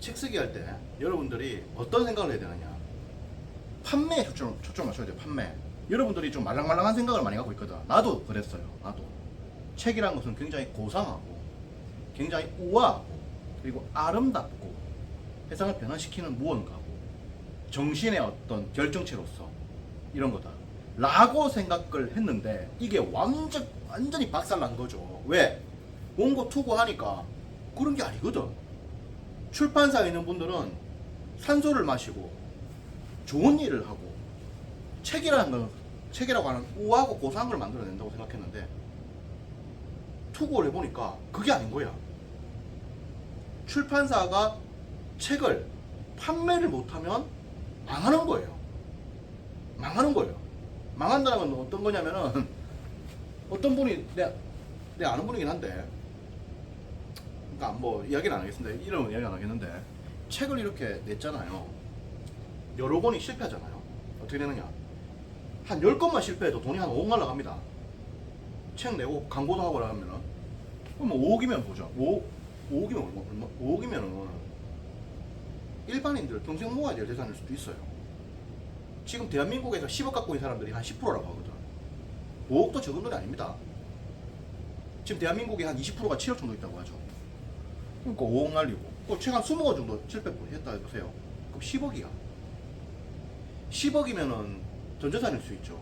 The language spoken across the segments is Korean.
책 쓰기 할 때 여러분들이 어떤 생각을 해야 되느냐. 판매에 초점을 맞춰야 돼요. 판매. 여러분들이 좀 말랑말랑한 생각을 많이 갖고 있거든. 나도 그랬어요. 나도. 책이란 것은 굉장히 고상하고 굉장히 우아하고 그리고 아름답고 세상을 변화시키는 무언가고 정신의 어떤 결정체로서 이런 거다 라고 생각을 했는데 이게 완전히 박살난 거죠. 왜? 원고 투고하니까 그런 게 아니거든. 출판사에 있는 분들은 산소를 마시고 좋은 일을 하고 책이라고 하는 우아하고 고상한 걸 만들어낸다고 생각했는데 투고를 해보니까 그게 아닌 거야. 출판사가 책을 판매를 못하면 망하는 거예요. 망하는 거예요. 망한다는 건 어떤 거냐면은 어떤 분이 내 아는 분이긴 한데 그러니까 뭐 이야기는 안 하겠습니다. 이름은 이야기 안 하겠는데 책을 이렇게 냈잖아요. 여러 권이 실패하잖아요. 어떻게 되느냐. 한 10권만 실패해도 돈이 한 5억 날라갑니다. 책 내고 광고도 하고 나가면은 그럼 뭐 5억이면 보죠. 5억이면 얼마? 5억이면은 일반인들 평생 모아야 될 재산일 수도 있어요. 지금 대한민국에서 10억 갖고 있는 사람들이 한 10%라고 하거든. 5억도 적은 돈이 아닙니다. 지금 대한민국에 한 20%가 7억 정도 있다고 하죠. 그러니까 5억 날리고 책 한 20권 정도 실패했다 해보세요. 그럼 10억이야. 10억이면은 전 재산일 수 있죠.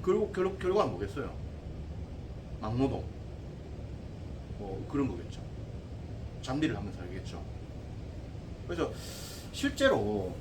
그럼 결과는 뭐겠어요? 막노동 뭐 그런 거겠죠. 잠들이를 하면서 살겠죠. 그래서 실제로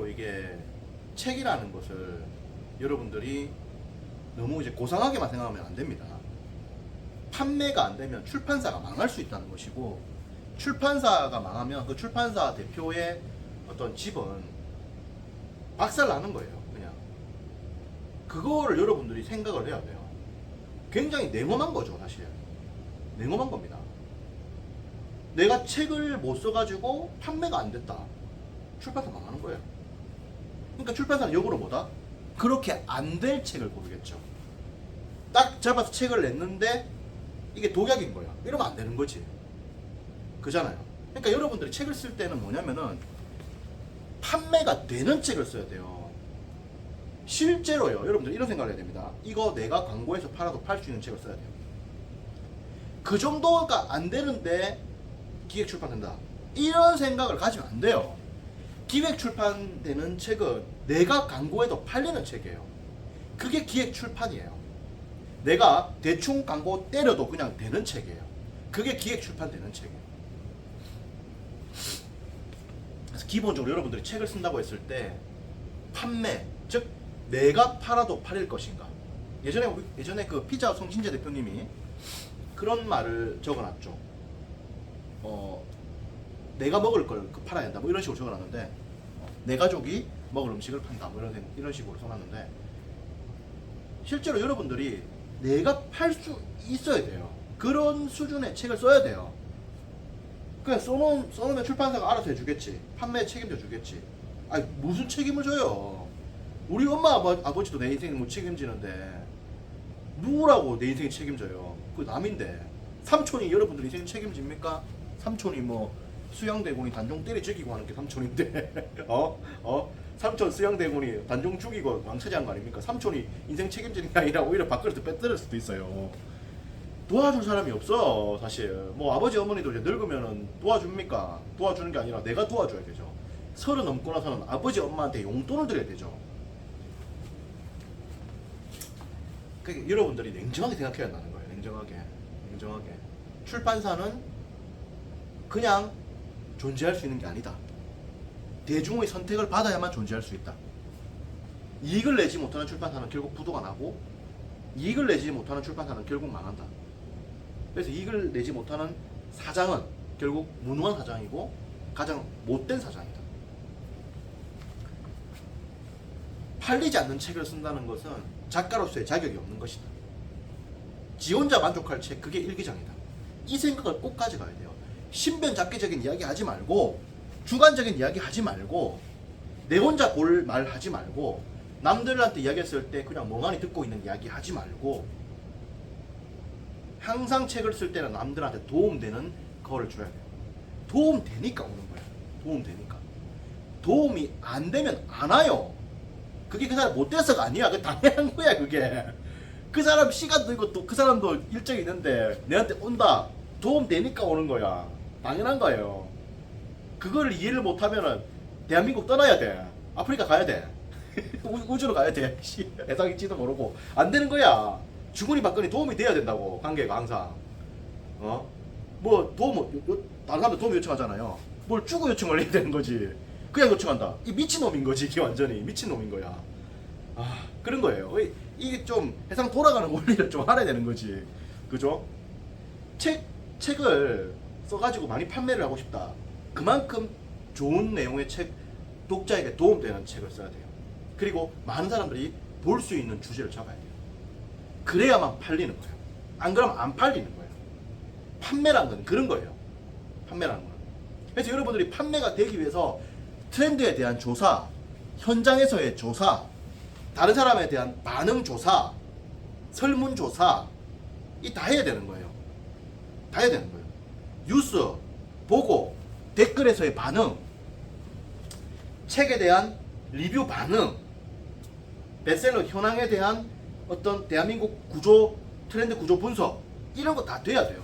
이게 책이라는 것을 여러분들이 너무 이제 고상하게만 생각하면 안 됩니다. 판매가 안 되면 출판사가 망할 수 있다는 것이고, 출판사가 망하면 그 출판사 대표의 어떤 집은 박살 나는 거예요. 그냥 그거를 여러분들이 생각을 해야 돼요. 굉장히 냉엄한 거죠. 사실 냉엄한 겁니다. 내가 책을 못 써가지고 판매가 안 됐다. 출판사 망하는 거예요. 그러니까 출판사는 역으로 뭐다? 그렇게 안 될 책을 고르겠죠. 딱 잡아서 책을 냈는데 이게 독약인 거야. 이러면 안 되는 거지. 그잖아요. 그러니까 여러분들이 책을 쓸 때는 뭐냐면은 판매가 되는 책을 써야 돼요. 실제로요. 여러분들 이런 생각을 해야 됩니다. 이거 내가 광고에서 팔아도 팔 수 있는 책을 써야 돼요. 그 정도가 안 되는데 기획 출판된다. 이런 생각을 가지면 안 돼요. 기획 출판되는 책은 내가 광고에도 팔리는 책이에요. 그게 기획 출판이에요. 내가 대충 광고 때려도 그냥 되는 책이에요. 그게 기획 출판되는 책이에요. 그래서 기본적으로 여러분들이 책을 쓴다고 했을 때 판매, 즉 내가 팔아도 팔릴 것인가. 예전에 그 피자 송신재 대표님이 그런 말을 적어놨죠. 내가 먹을 걸 팔아야 한다. 뭐 이런 식으로 적어놨는데 내 가족이 먹을 음식을 판다. 뭐 이런 식으로 써놨는데 실제로 여러분들이 내가 팔 수 있어야 돼요. 그런 수준의 책을 써야 돼요. 그냥 써놓으면 출판사가 알아서 해주겠지. 판매에 책임져 주겠지. 아니 무슨 책임을 져요. 우리 엄마 아버지도 내 인생을 못 책임지는데 누구라고 내 인생을 책임져요. 그 남인데. 삼촌이 여러분들 인생 책임집니까? 삼촌이 뭐 수양대군이 단종 때려 죽이고 하는 게 삼촌인데 삼촌 수양대군이 단종 죽이고 왕차지한 거 아닙니까? 삼촌이 인생 책임지는 게 아니라 오히려 밥그릇을 빼뜨릴 수도 있어요. 도와줄 사람이 없어. 사실 뭐 아버지 어머니도 이제 늙으면은 도와줍니까? 도와주는 게 아니라 내가 도와줘야 되죠. 30 넘고 나서는 아버지 엄마한테 용돈을 드려야 되죠. 그러니까 여러분들이 냉정하게 생각해야 한다는 거예요. 냉정하게. 출판사는 그냥 존재할 수 있는 게 아니다. 대중의 선택을 받아야만 존재할 수 있다. 이익을 내지 못하는 출판사는 결국 부도가 나고, 이익을 내지 못하는 출판사는 결국 망한다. 그래서 이익을 내지 못하는 사장은 결국 무능한 사장이고 가장 못된 사장이다. 팔리지 않는 책을 쓴다는 것은 작가로서의 자격이 없는 것이다. 지 혼자 만족할 책, 그게 일기장이다. 이 생각을 꼭 가져가야 돼요. 신변잡기적인 이야기 하지 말고, 주관적인 이야기 하지 말고, 내 혼자 볼 말 하지 말고, 남들한테 이야기했을 때 그냥 멍하니 듣고 있는 이야기 하지 말고, 항상 책을 쓸 때는 남들한테 도움되는 그거를 줘야 돼요. 도움 되니까 오는 거예요. 도움 되니까. 도움이 안 되면 안 와요. 그게 그 사람 못 돼서가 아니야. 그 당연한 거야 그게. 그 사람 시간도 있고 또 그 사람도 일정이 있는데 내한테 온다. 도움 되니까 오는 거야. 당연한 거예요. 그걸 이해를 못하면은 대한민국 떠나야 돼. 아프리카 가야 돼. 우주로 가야 돼. 해상일지도 모르고 안 되는 거야. 주거니 받거니 도움이 돼야 된다고. 관계가 항상. 뭐 도움 다른 사람들 도움 요청하잖아요. 뭘 주고 요청을 해야 되는 거지. 그냥 요청한다. 이 미친놈인 거지. 이게 완전히 미친놈인 거야. 그런 거예요. 이게 좀 해상 돌아가는 원리를 좀 알아야 되는 거지. 그죠? 책을 써가지고 많이 판매를 하고 싶다. 그만큼 좋은 내용의 책, 독자에게 도움되는 책을 써야 돼요. 그리고 많은 사람들이 볼 수 있는 주제를 잡아야 돼요. 그래야만 팔리는 거예요. 안 그러면 안 팔리는 거예요. 판매라는 건 그런 거예요. 판매라는 건. 그래서 여러분들이 판매가 되기 위해서 트렌드에 대한 조사, 현장에서의 조사, 다른 사람에 대한 반응 조사, 설문 조사, 이 다 해야 되는 거예요. 다 해야 되는 거예요. 뉴스 보고 댓글에서의 반응, 책에 대한 리뷰 반응, 베스트셀러 현황에 대한 어떤 대한민국 구조, 트렌드 구조 분석, 이런 거 다 돼야 돼요.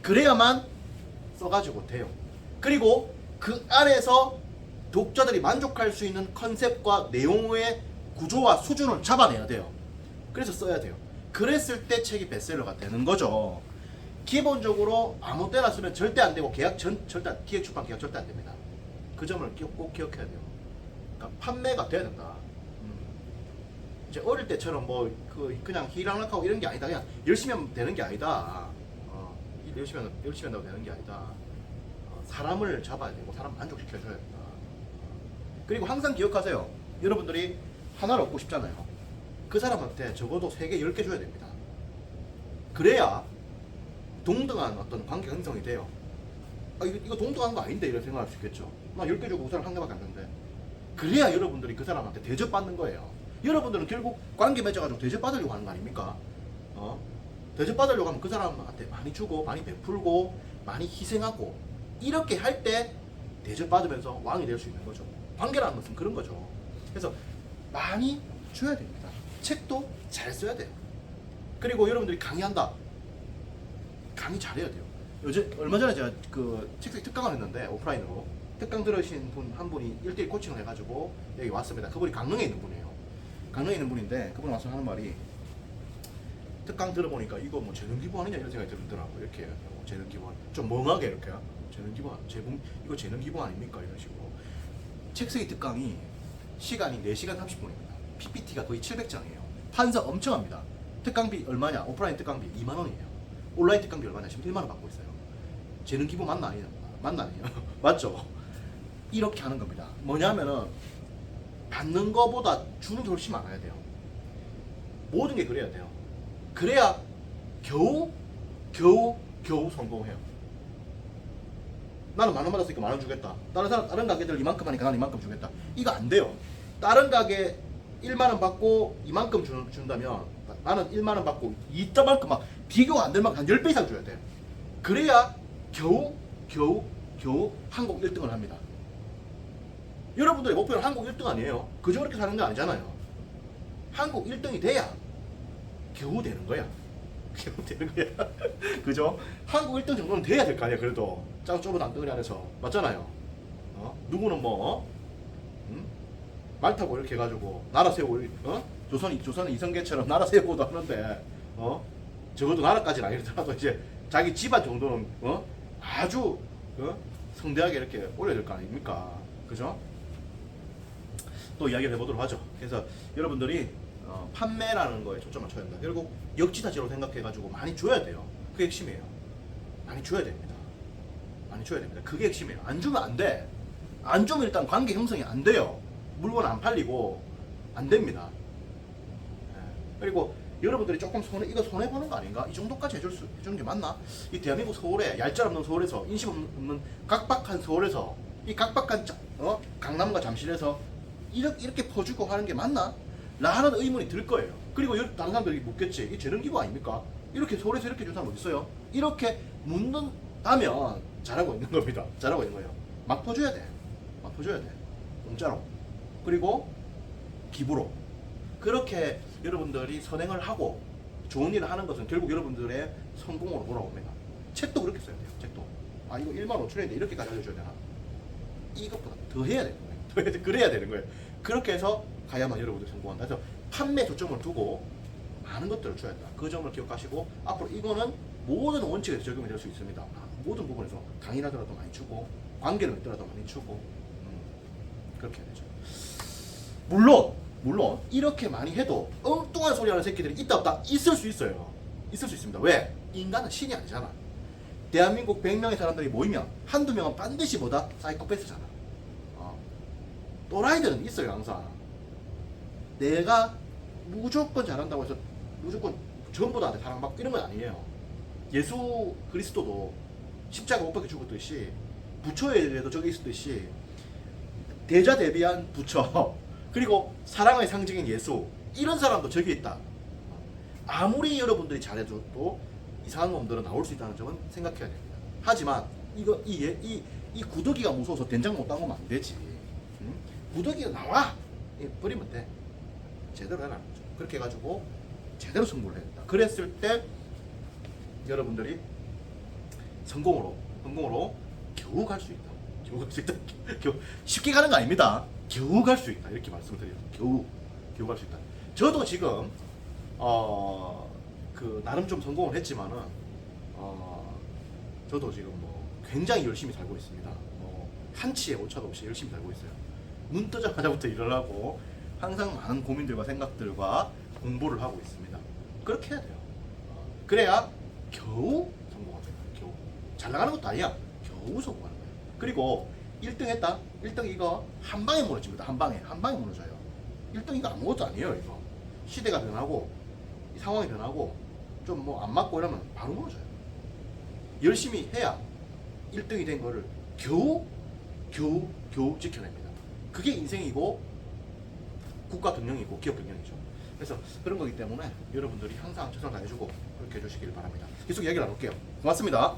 그래야만 써가지고 돼요. 그리고 그 안에서 독자들이 만족할 수 있는 컨셉과 내용의 구조와 수준을 잡아내야 돼요. 그래서 써야 돼요. 그랬을 때 책이 베스트셀러가 되는 거죠. 기본적으로 아무 때나 쓰면 절대 안 되고 기획 출판 계약 절대 안 됩니다. 그 점을 꼭 기억해야 돼요. 그러니까 판매가 돼야 된다. 이제 어릴 때처럼 뭐 그냥 희락락하고 이런 게 아니다. 그냥 열심히 하면 되는 게 아니다. 열심히 한다고 되는 게 아니다. 사람을 잡아야 되고 사람 만족시켜줘야 된다. 그리고 항상 기억하세요. 여러분들이 하나를 얻고 싶잖아요. 그 사람한테 적어도 3개, 10개 줘야 됩니다. 그래야 동등한 어떤 관계 형성이 돼요. 이거 동등한 거 아닌데 이런 생각할 수 있겠죠. 나 10개 주고 그 사람 1개밖에 안 되는데. 그래야 여러분들이 그 사람한테 대접받는 거예요. 여러분들은 결국 관계 맺어가지고 대접받으려고 하는 거 아닙니까? 대접받으려고 하면 그 사람한테 많이 주고 많이 베풀고 많이 희생하고 이렇게 할 때 대접받으면서 왕이 될 수 있는 거죠. 관계라는 것은 그런 거죠. 그래서 많이 줘야 됩니다. 책도 잘 써야 돼요. 그리고 여러분들이 강의한다. 강의 잘해야 돼요. 요즘 얼마 전에 제가 그 책상 특강을 했는데 오프라인으로 특강 들으신 분 한 분이 1대1 코칭을 해가지고 여기 왔습니다. 그분이 강릉에 있는 분이에요. 강릉에 있는 분인데 그분 와서 하는 말이 특강 들어보니까 이거 뭐 재능 기부 아니냐 이런 생각이 들더라고요. 이렇게 재능 기부 좀 멍하게 이렇게 재능 기부 이거 재능 기부 아닙니까 이런 식으로. 책쓰기 특강이 시간이 4시간 30분입니다. PPT가 거의 700장이에요. 판서 엄청 합니다. 특강비 얼마냐? 오프라인 특강비 2만 원이에요. 온라인 특강비 얼마냐? 지금 1만 원 받고 있어요. 재능 기부 맞나 아니냐? 맞나 아니에요? 맞죠? 이렇게 하는 겁니다. 뭐냐면은 받는 거보다 주는 게 훨씬 많아야 돼요. 모든 게 그래야 돼요. 그래야 겨우 성공해요. 나는 10,000원 받았으니까 10,000원 주겠다. 다른 가게들 이만큼 하니까 나는 이만큼 주겠다. 이거 안 돼요. 다른 가게 1만원 받고 이만큼 준다면 나는 1만원 받고 이따만큼 막 비교가 안 될 만큼 한 10배 이상 줘야 돼요. 그래야 겨우 한국 1등을 합니다. 여러분들의 목표는 한국 1등 아니에요. 그저 그렇게 사는 게 아니잖아요. 한국 1등이 돼야 겨우 되는 거야. 겨우 되는 거야. 그죠? 한국 1등 정도는 돼야 될 거 아니야. 그래도 좁은 안덩어리 안에서 맞잖아요. 누구는 말 타고 이렇게 해가지고 나라 세우고 조선의 이성계처럼 나라 세우고도 하는데 적어도 나라까지는 아니더라도 이제 자기 집안 정도는 아주 성대하게 이렇게 올려야 될 거 아닙니까? 그죠? 또 이야기를 해보도록 하죠. 그래서 여러분들이 판매라는 거에 초점을 맞춰야 된다. 결국 역지사지로 생각해가지고 많이 줘야 돼요. 그게 핵심이에요. 많이 줘야 됩니다. 많이 줘야 됩니다. 그게 핵심이에요. 안 주면 안 돼. 안 주면 일단 관계 형성이 안 돼요. 물건 안 팔리고 안 됩니다. 그리고 여러분들이 조금 이거 손해보는 거 아닌가? 이 정도까지 해주는 게 맞나? 이 대한민국 서울에 얄짤없는 서울에서 인심 없는 각박한 서울에서 이 각박한 강남과 잠실에서 이렇게 퍼주고 하는 게 맞나? 라는 의문이 들 거예요. 그리고 다른 사람들이 묻겠지. 이 재능 기부 아닙니까? 이렇게 서울에서 이렇게 준 사람 어디 있어요? 이렇게 묻는다면 잘하고 있는 겁니다. 잘하고 있는 거예요. 막 퍼줘야 돼. 막 퍼줘야 돼. 공짜로. 그리고 기부로. 그렇게 여러분들이 선행을 하고 좋은 일을 하는 것은 결국 여러분들의 성공으로 돌아옵니다. 책도 그렇게 써야 돼요. 책도. 아 이거 1만 5천원인데 이렇게까지 알려줘야 되나? 이것보다 더 해야 되는 거예요. 더 해야 돼. 그래야 되는 거예요. 그렇게 해서 가야만 여러분들 성공한다. 그래서 판매 초점을 두고 많은 것들을 줘야 된다. 그 점을 기억하시고 앞으로 이거는 모든 원칙에서 적용이 될 수 있습니다. 모든 부분에서 강의라더라도 많이 주고 관계를 맺더라도 많이 주고 그렇게 해야 되죠. 물론 이렇게 많이 해도 엉뚱한 소리 하는 새끼들이 있다 없다 있을 수 있어요. 있을 수 있습니다. 왜? 인간은 신이 아니잖아. 대한민국 100명의 사람들이 모이면 한두 명은 반드시 뭐다? 사이코패스잖아. 또라이들은 있어요. 항상 내가 무조건 잘한다고 해서 무조건 전부 다한테 사랑받고 이런 건 아니에요. 예수 그리스도도 십자가 못 박혀 죽었듯이 부처에도 저기 있었듯이 대자대비한 부처 그리고 사랑의 상징인 예수 이런 사람도 저기 있다. 아무리 여러분들이 잘해도 또 이상한 놈들은 나올 수 있다는 점은 생각해야 됩니다. 하지만 이거 이 구더기가 무서워서 된장 못 담으면 안 되지. 구더기가 나와 버리면 돼. 제대로 해라는 거죠. 그렇게 해가지고 제대로 승부를 해야 된다. 그랬을 때 여러분들이 성공으로 겨우 갈 수 있다. 겨우 갈 수 있다. 쉽게 가는 거 아닙니다. 겨우 갈 수 있다. 이렇게 말씀을 드려요. 겨우 갈 수 있다. 저도 지금 그 나름 좀 성공을 했지만은 저도 지금 뭐 굉장히 열심히 살고 있습니다. 한치의 오차도 없이 열심히 살고 있어요. 눈 뜨자마자부터 일을 하고 항상 많은 고민들과 생각들과 공부를 하고 있습니다. 그렇게 해야 돼요. 그래야 겨우 성공합니다. 겨우. 잘 나가는 것도 아니야. 겨우 성공하는 거예요. 그리고 1등 했다? 1등 이거 한 방에 무너집니다. 한 방에 무너져요. 1등 이거 아무것도 아니에요. 이거 시대가 변하고 상황이 변하고 좀 뭐 안 맞고 이러면 바로 무너져요. 열심히 해야 1등이 된 거를 겨우 지켜냅니다. 그게 인생이고 국가 경영이고 기업 경영이죠. 그래서 그런 거기 때문에 여러분들이 항상 최선을 다해주고 그렇게 해주시길 바랍니다. 계속 이야기를 나눌게요. 고맙습니다.